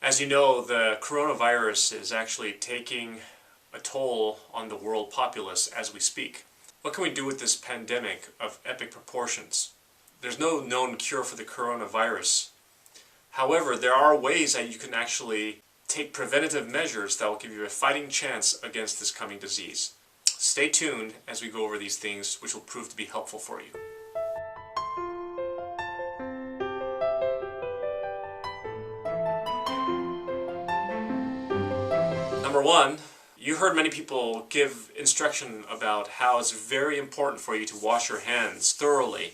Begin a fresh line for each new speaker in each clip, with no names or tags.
As you know, the coronavirus is actually taking a toll on the world populace as we speak. What can we do with this pandemic of epic proportions? There's no known cure for the coronavirus. However, there are ways that you can actually take preventative measures that will give you a fighting chance against this coming disease. Stay tuned as we go over these things, which will prove to be helpful for you. Number one, you heard many people give instruction about how it's very important for you to wash your hands thoroughly.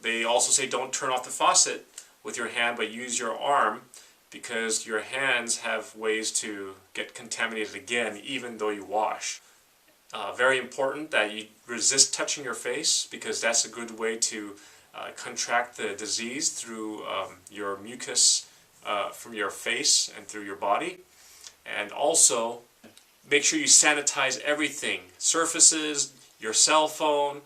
They also say don't turn off the faucet with your hand, but use your arm, because your hands have ways to get contaminated again even though you wash. Very important that you resist touching your face, because that's a good way to contract the disease through your mucus from your face and through your body. And also, make sure you sanitize everything. Surfaces, your cell phone,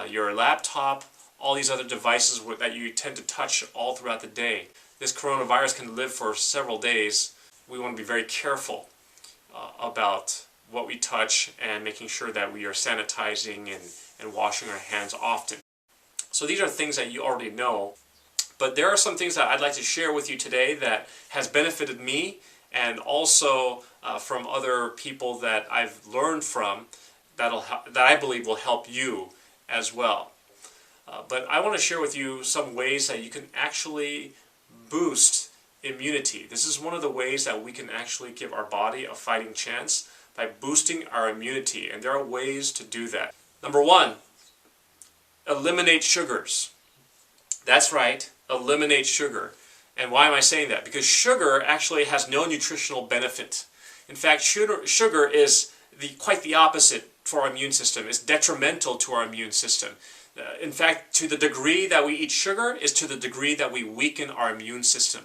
your laptop, all these other devices that you tend to touch all throughout the day. This coronavirus can live for several days. We want to be very careful about what we touch and making sure that we are sanitizing and washing our hands often. So these are things that you already know, but there are some things that I'd like to share with you today that has benefited me, and also from other people that I've learned from that I believe will help you as well. But I want to share with you some ways that you can actually boost immunity. This is one of the ways that we can actually give our body a fighting chance, by boosting our immunity, and there are ways to do that. Number one, eliminate sugars. That's right, eliminate sugar. And why am I saying that? Because sugar actually has no nutritional benefit. In fact, sugar is quite the opposite for our immune system. It's detrimental to our immune system. In fact, to the degree that we eat sugar is to the degree that we weaken our immune system.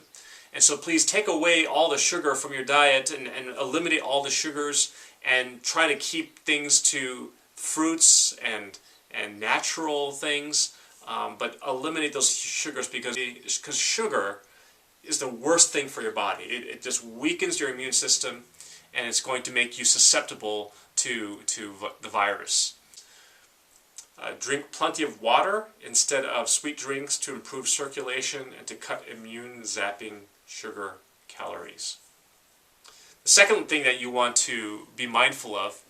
And so please take away all the sugar from your diet and eliminate all the sugars, and try to keep things to fruits and natural things, but eliminate those sugars, because sugar is the worst thing for your body. It just weakens your immune system, and it's going to make you susceptible to the virus. Drink plenty of water instead of sweet drinks to improve circulation and to cut immune zapping sugar calories. The second thing that you want to be mindful of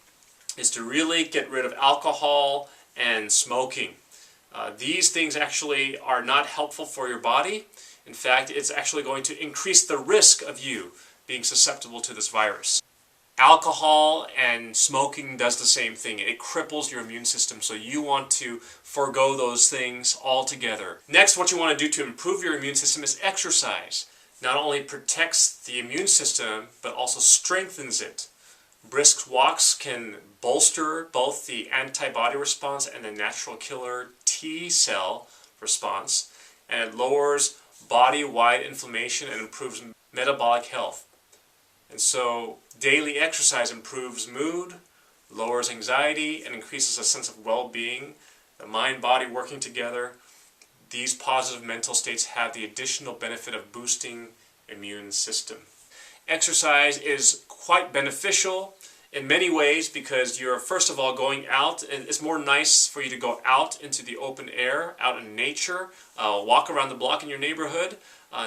is to really get rid of alcohol and smoking. These things actually are not helpful for your body. In fact, it's actually going to increase the risk of you being susceptible to this virus. Alcohol and smoking does the same thing. It cripples your immune system, so you want to forego those things altogether. Next, what you want to do to improve your immune system is exercise. Not only protects the immune system, but also strengthens it. Brisk walks can bolster both the antibody response and the natural killer T cell response, and it lowers body-wide inflammation and improves metabolic health. And so daily exercise improves mood, lowers anxiety, and increases a sense of well-being. The mind-body working together, these positive mental states have the additional benefit of boosting immune system. Exercise is quite beneficial in many ways, because you're first of all going out, and it's more nice for you to go out into the open air, out in nature, walk around the block in your neighborhood.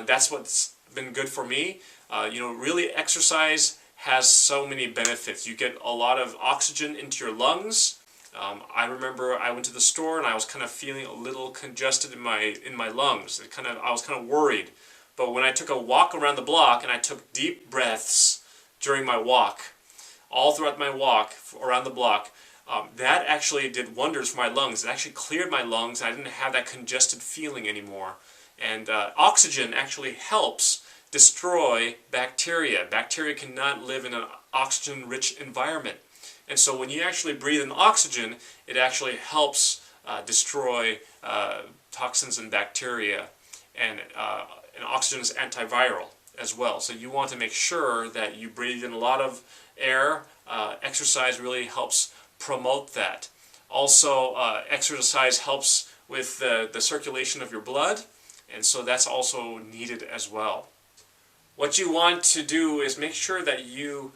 That's what's been good for me. Really exercise has so many benefits. You get a lot of oxygen into your lungs. I remember I went to the store and I was kind of feeling a little congested in my lungs. I was kind of worried. But when I took a walk around the block and I took deep breaths during my walk, all throughout my walk around the block, that actually did wonders for my lungs. It actually cleared my lungs. I didn't have that congested feeling anymore. And oxygen actually helps destroy bacteria. Bacteria cannot live in an oxygen-rich environment. And so when you actually breathe in oxygen, it actually helps destroy toxins and bacteria. And oxygen is antiviral as well. So you want to make sure that you breathe in a lot of air. Exercise really helps promote that. Also, exercise helps with the circulation of your blood, and so that's also needed as well. What you want to do is make sure that you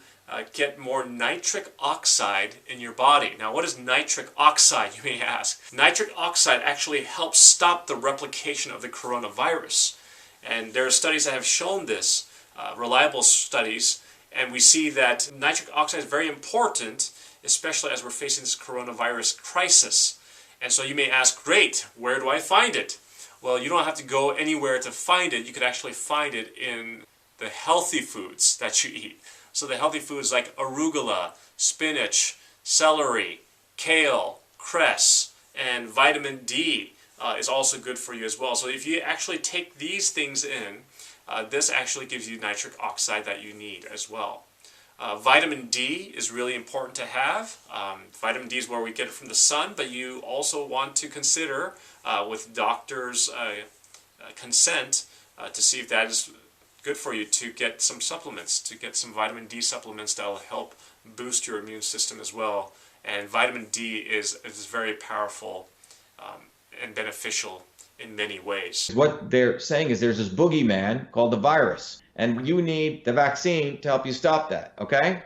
get more nitric oxide in your body. Now, what is nitric oxide, you may ask? Nitric oxide actually helps stop the replication of the coronavirus. And there are studies that have shown this, reliable studies, and we see that nitric oxide is very important, especially as we're facing this coronavirus crisis. And so you may ask, great, where do I find it? Well, you don't have to go anywhere to find it. You could actually find it in the healthy foods that you eat. So the healthy foods like arugula, spinach, celery, kale, cress, and vitamin D is also good for you as well. So if you actually take these things in, this actually gives you nitric oxide that you need as well. Vitamin D is really important to have. Vitamin D is where we get it from the sun, but you also want to consider with doctors' consent to see if that is good for you to get some supplements, to get some vitamin D supplements that will help boost your immune system as well. And vitamin D is very powerful and beneficial in many ways.
What they're saying is there's this boogeyman called the virus, and you need the vaccine to help you stop that, okay?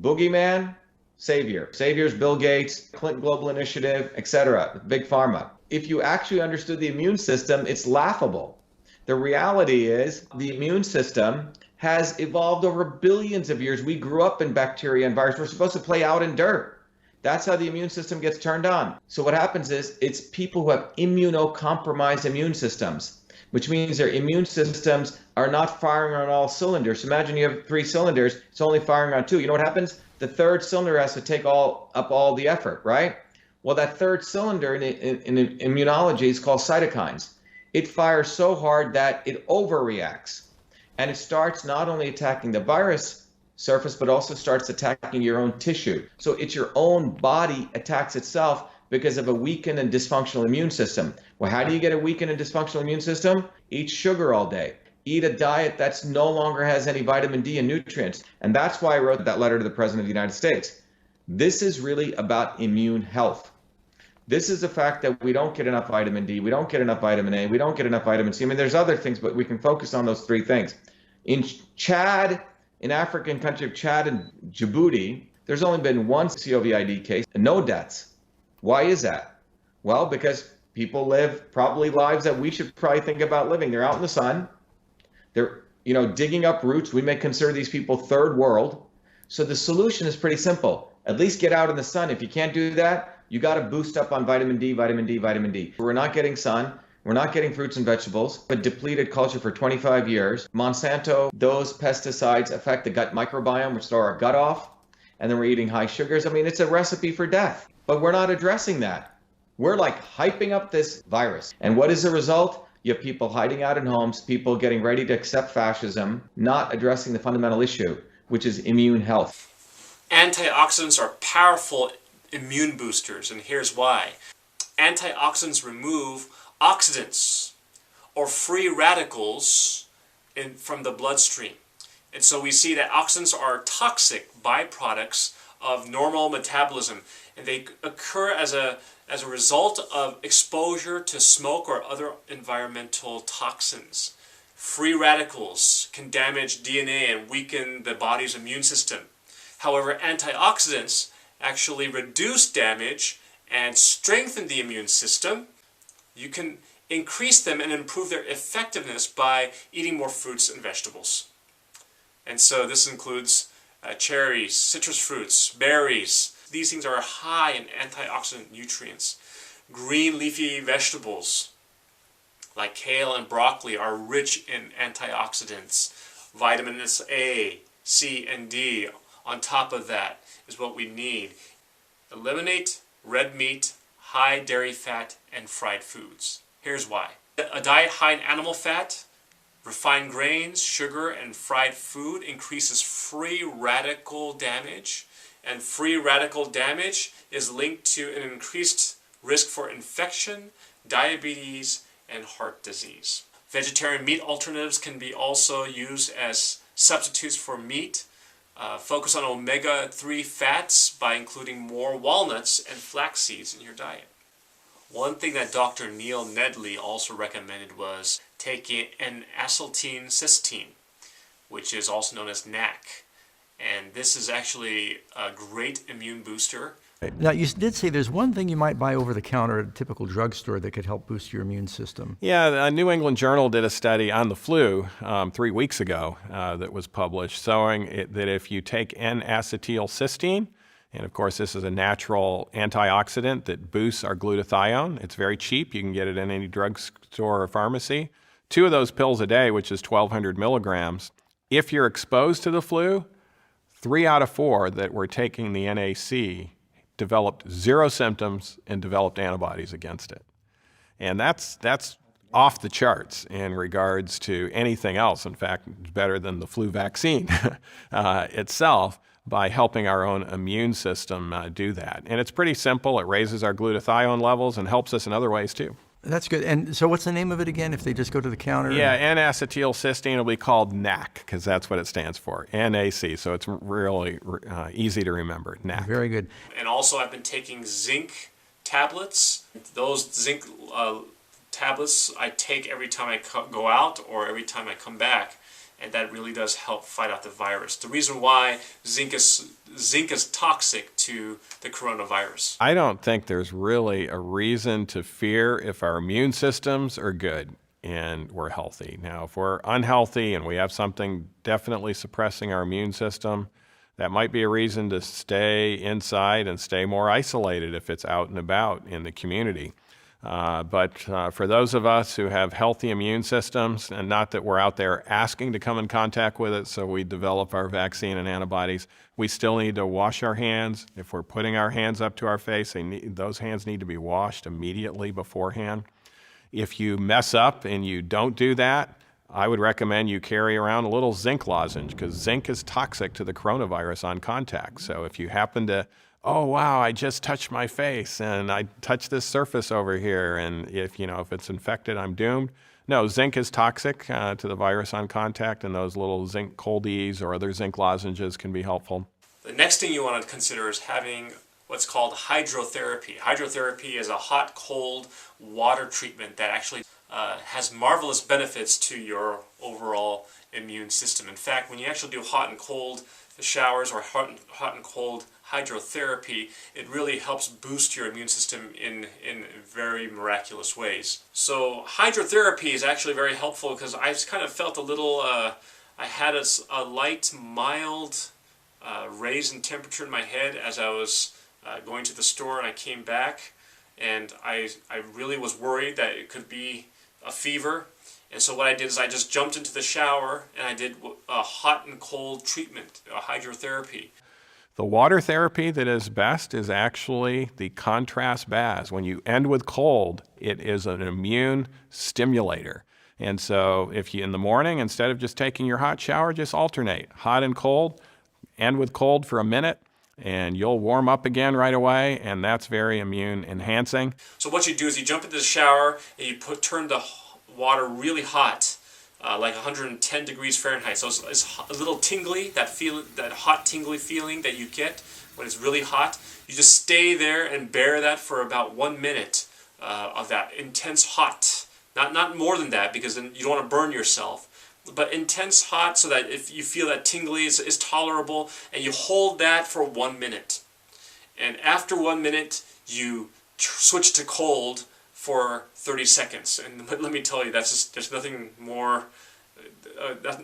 Boogeyman, savior. Savior's Bill Gates, Clinton Global Initiative, etc., Big Pharma. If you actually understood the immune system, it's laughable. The reality is the immune system has evolved over billions of years. We grew up in bacteria and viruses. We're supposed to play out in dirt. That's how the immune system gets turned on. So what happens is it's people who have immunocompromised immune systems, which means their immune systems are not firing on all cylinders. So imagine you have 3 cylinders, it's only firing on 2. You know what happens? The 3rd cylinder has to take up all the effort, right? Well, that 3rd cylinder in immunology is called cytokines. It fires so hard that it overreacts. And it starts not only attacking the virus surface, but also starts attacking your own tissue. So it's your own body attacks itself because of a weakened and dysfunctional immune system. Well, how do you get a weakened and dysfunctional immune system? Eat sugar all day. Eat a diet that's no longer has any vitamin D and nutrients. And that's why I wrote that letter to the President of the United States. This is really about immune health. This is the fact that we don't get enough vitamin D, we don't get enough vitamin A, we don't get enough vitamin C. I mean, there's other things, but we can focus on those 3 things. In Chad, in African country of Chad and Djibouti, there's only been 1 COVID case and no deaths. Why is that? Well, because people live probably lives that we should probably think about living. They're out in the sun. They're, digging up roots. We may consider these people 3rd world. So the solution is pretty simple. At least get out in the sun. If you can't do that, you got to boost up on vitamin D, vitamin D, vitamin D. We're not getting sun. We're not getting fruits and vegetables. A depleted culture for 25 years. Monsanto, those pesticides affect the gut microbiome, which throw our gut off. And then we're eating high sugars. I mean, it's a recipe for death. But we're not addressing that. We're like hyping up this virus. And what is the result? You have people hiding out in homes, people getting ready to accept fascism, not addressing the fundamental issue, which is immune health.
Antioxidants are powerful immune boosters, and here's why. Antioxidants remove oxidants or free radicals from the bloodstream. And so we see that oxidants are toxic byproducts of normal metabolism, and they occur as a result of exposure to smoke or other environmental toxins. Free radicals can damage DNA and weaken the body's immune system. However, antioxidants actually reduce damage and strengthen the immune system. You can increase them and improve their effectiveness by eating more fruits and vegetables. And so this includes cherries, citrus fruits, berries. These things are high in antioxidant nutrients. Green leafy vegetables like kale and broccoli are rich in antioxidants. Vitamins A, C, and D on top of that is what we need. Eliminate red meat, high dairy fat, and fried foods. Here's why. A diet high in animal fat, refined grains, sugar, and fried food increases free radical damage. And free radical damage is linked to an increased risk for infection, diabetes, and heart disease. Vegetarian meat alternatives can be also used as substitutes for meat. Focus on omega-3 fats by including more walnuts and flax seeds in your diet. One thing that Dr. Nedley also recommended was taking N-Acetyl-Cysteine. which is also known as NAC. And this is actually a great immune booster.
Now, you did say there's one thing you might buy over the counter at a typical drugstore that could help boost your immune system.
Yeah, the New England Journal did a study on the flu 3 weeks ago that was published, showing that if you take N-Acetyl-Cysteine, and of course this is a natural antioxidant that boosts our glutathione. It's very cheap. You can get it in any drugstore or pharmacy. 2 of those pills a day, which is 1,200 milligrams. If you're exposed to the flu, 3 out of 4 that were taking the NAC developed 0 symptoms and developed antibodies against it. And that's off the charts in regards to anything else. In fact, it's better than the flu vaccine itself by helping our own immune system do that. And it's pretty simple. It raises our glutathione levels and helps us in other ways too.
That's good. And so what's the name of it again if they just go to the counter?
Yeah, N-Acetyl-Cysteine will be called NAC because that's what it stands for, NAC. So it's really easy to remember, NAC.
Very good.
And also I've been taking zinc tablets. Those zinc tablets I take every time I go out or every time I come back. And that really does help fight out the virus. The reason why zinc is toxic to the coronavirus.
I don't think there's really a reason to fear if our immune systems are good and we're healthy. Now, if we're unhealthy and we have something definitely suppressing our immune system, that might be a reason to stay inside and stay more isolated if it's out and about in the community. But for those of us who have healthy immune systems, and not that we're out there asking to come in contact with it so we develop our vaccine and antibodies, we still need to wash our hands. If we're putting our hands up to our face, those hands need to be washed immediately beforehand. If you mess up and you don't do that, I would recommend you carry around a little zinc lozenge because zinc is toxic to the coronavirus on contact. So if you happen to, oh wow, I just touched my face and I touched this surface over here, and if it's infected, I'm doomed. No, zinc is toxic to the virus on contact, and those little zinc coldies or other zinc lozenges can be helpful.
The next thing you want to consider is having what's called hydrotherapy. Hydrotherapy is a hot-cold water treatment that actually has marvelous benefits to your overall immune system. In fact, when you actually do hot and cold showers or hot and cold hydrotherapy, it really helps boost your immune system in very miraculous ways. So hydrotherapy is actually very helpful because I kind of felt a little, I had a light, mild raise in temperature in my head as I was going to the store, and I came back, and I really was worried that it could be a fever. And so what I did is I just jumped into the shower and I did a hot and cold treatment, a hydrotherapy.
The water therapy that is best is actually the contrast baths. When you end with cold, it is an immune stimulator. And so if you, in the morning, instead of just taking your hot shower, just alternate hot and cold, end with cold for a minute, and you'll warm up again right away, and that's very immune enhancing.
So what you do is you jump into the shower and you turn the water really hot, like 110 degrees Fahrenheit. So it's a little tingly, that hot tingly feeling that you get when it's really hot. You just stay there and bear that for about 1 minute of that intense hot. Not more than that, because then you don't want to burn yourself. But intense hot, so that if you feel that tingly is tolerable, and you hold that for 1 minute. And after 1 minute, you switch to cold for 30 seconds. And let me tell you, there's nothing more,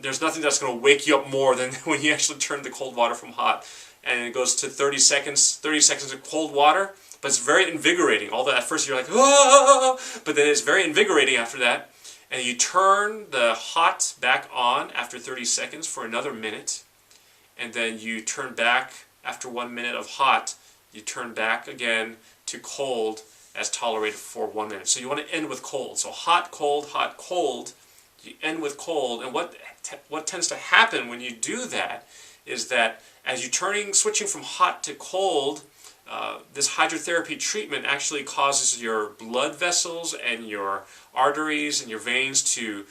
there's nothing that's going to wake you up more than when you actually turn the cold water from hot. And it goes to 30 seconds of cold water, but it's very invigorating. Although at first you're like, ah, but then it's very invigorating after that. And you turn the hot back on after 30 seconds for another minute. And then you turn back after 1 minute of hot, you turn back again to cold as tolerated for 1 minute. So you want to end with cold. So hot, cold, you end with cold. And what tends to happen when you do that is that as you're switching from hot to cold, this hydrotherapy treatment actually causes your blood vessels and your arteries and your veins to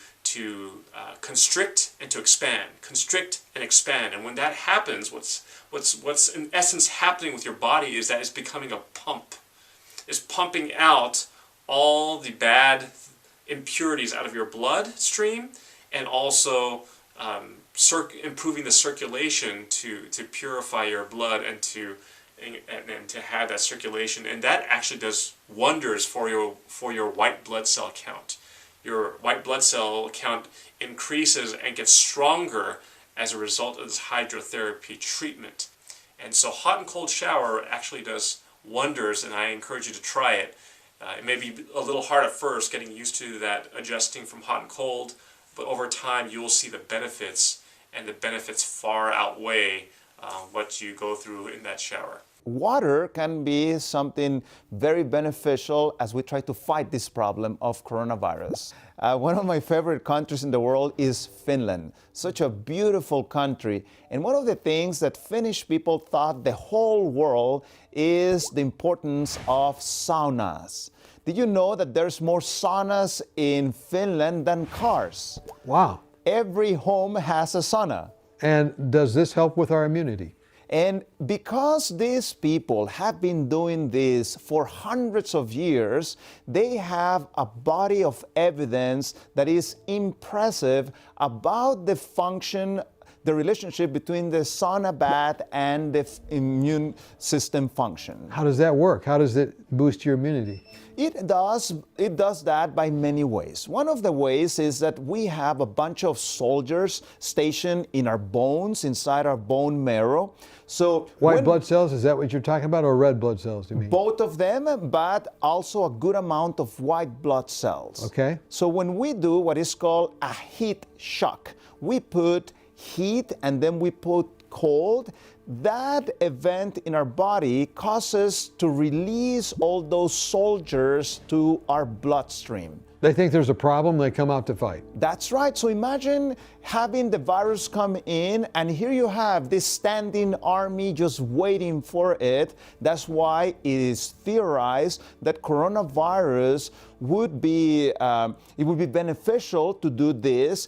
constrict and to expand. Constrict and expand. And when that happens, what's in essence happening with your body is that it's becoming a pump. It's pumping out all the bad impurities out of your bloodstream, and also improving the circulation to purify your blood and to have that circulation, and that actually does wonders for your white blood cell count. Your white blood cell count increases and gets stronger as a result of this hydrotherapy treatment. And so hot and cold shower actually does wonders, and I encourage you to try it. It may be a little hard at first, getting used to that, adjusting from hot and cold, but over time you will see the benefits, and the benefits far outweigh what you go through in that shower.
Water can be something very beneficial as we try to fight this problem of coronavirus. One of my favorite countries in the world is Finland. Such a beautiful country. And one of the things that Finnish people thought the whole world is the importance of saunas. Did you know that there's more saunas in Finland than cars?
Wow.
Every home has a sauna.
And does this help with our immunity?
And because these people have been doing this for hundreds of years, they have a body of evidence that is impressive about the function, the relationship between the sauna bath and the immune system function.
How does that work? How does it boost your immunity?
It does that by many ways. One of the ways is that we have a bunch of soldiers stationed in our bones, inside our bone marrow. So
white blood cells, is that what you're talking about, or red blood cells, do you mean?
Both of them, but also a good amount of white blood cells.
Okay.
So when we do what is called a heat shock, we put heat and then we put cold, that event in our body causes to release all those soldiers to our bloodstream.
They think there's a problem, they come out to fight.
That's right. So imagine having the virus come in, and here you have this standing army just waiting for it. That's why it is theorized that coronavirus would be beneficial to do this.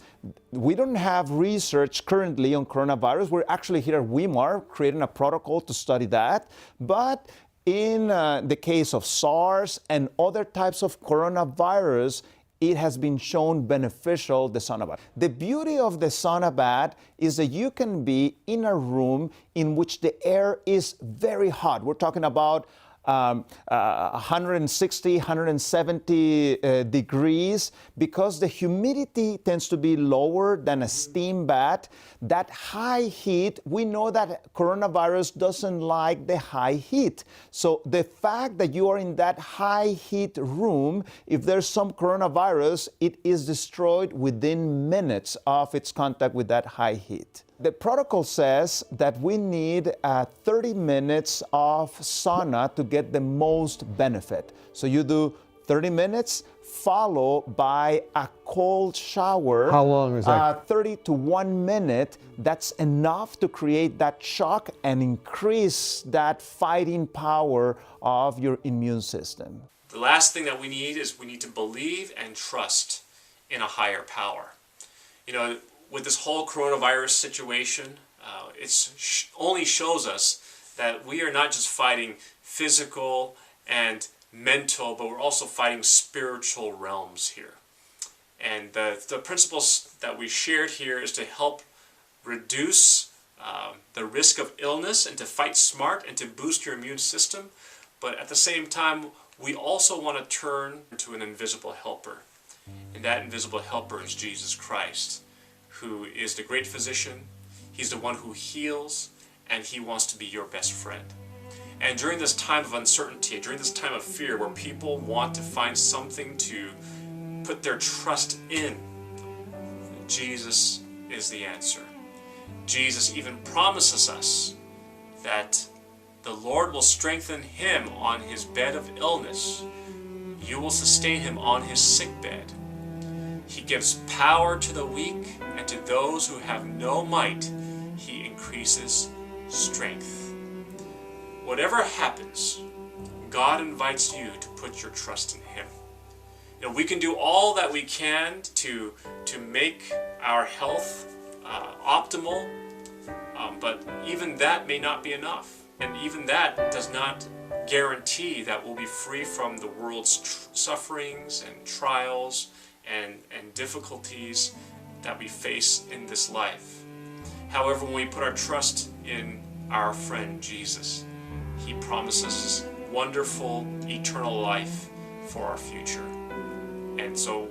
We don't have research currently on coronavirus. We're actually here at Weimar creating a protocol to study that. But in the case of SARS and other types of coronavirus, it has been shown beneficial, the sauna bath. The beauty of the sauna bath is that you can be in a room in which the air is very hot. We're talking about 160, 170 degrees, because the humidity tends to be lower than a steam bath. That high heat, we know that coronavirus doesn't like the high heat. So the fact that you are in that high heat room, if there's some coronavirus, it is destroyed within minutes of its contact with that high heat. The protocol says that we need 30 minutes of sauna to get the most benefit. So you do 30 minutes, followed by a cold shower.
How long is that?
30 to 1 minute. That's enough to create that shock and increase that fighting power of your immune system.
The last thing that we need is we need to believe and trust in a higher power. You know, with this whole coronavirus situation, it only shows us that we are not just fighting physical and mental, but we're also fighting spiritual realms here. And the principles that we shared here is to help reduce the risk of illness and to fight smart and to boost your immune system. But at the same time, we also want to turn to an invisible helper. And that invisible helper is Jesus Christ, who is the great physician. He's the one who heals, and he wants to be your best friend. And during this time of uncertainty, during this time of fear, where people want to find something to put their trust in, Jesus is the answer. Jesus even promises us that the Lord will strengthen him on his bed of illness. You will sustain him on his sick bed. He gives power to the weak, and to those who have no might, he increases strength. Whatever happens, God invites you to put your trust in him. You know, we can do all that we can to make our health optimal, but even that may not be enough. And even that does not guarantee that we'll be free from the world's sufferings and trials and difficulties that we face in this life. However, when we put our trust in our friend Jesus, he promises us wonderful eternal life for our future. And so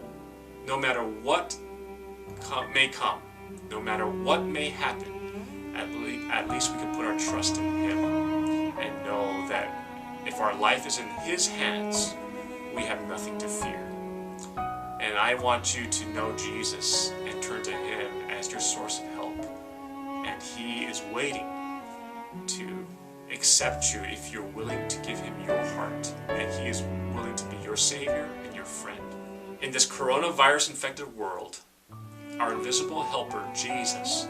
no matter what may come, no matter what may happen, at least we can put our trust in him and know that if our life is in his hands, we have nothing to fear. And I want you to know Jesus and turn to him as your source of help. And he is waiting to accept you if you're willing to give him your heart. And he is willing to be your Savior and your friend. In this coronavirus-infected world, our invisible helper, Jesus,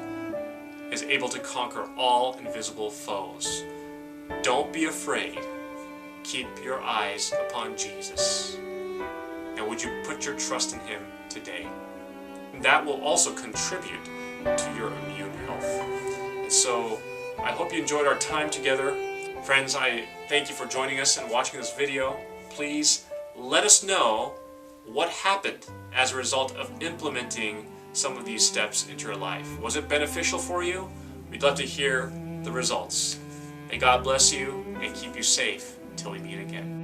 is able to conquer all invisible foes. Don't be afraid. Keep your eyes upon Jesus. And would you put your trust in him today? And that will also contribute to your immune health. And so I hope you enjoyed our time together. Friends, I thank you for joining us and watching this video. Please let us know what happened as a result of implementing some of these steps into your life. Was it beneficial for you? We'd love to hear the results. May God bless you and keep you safe until we meet again.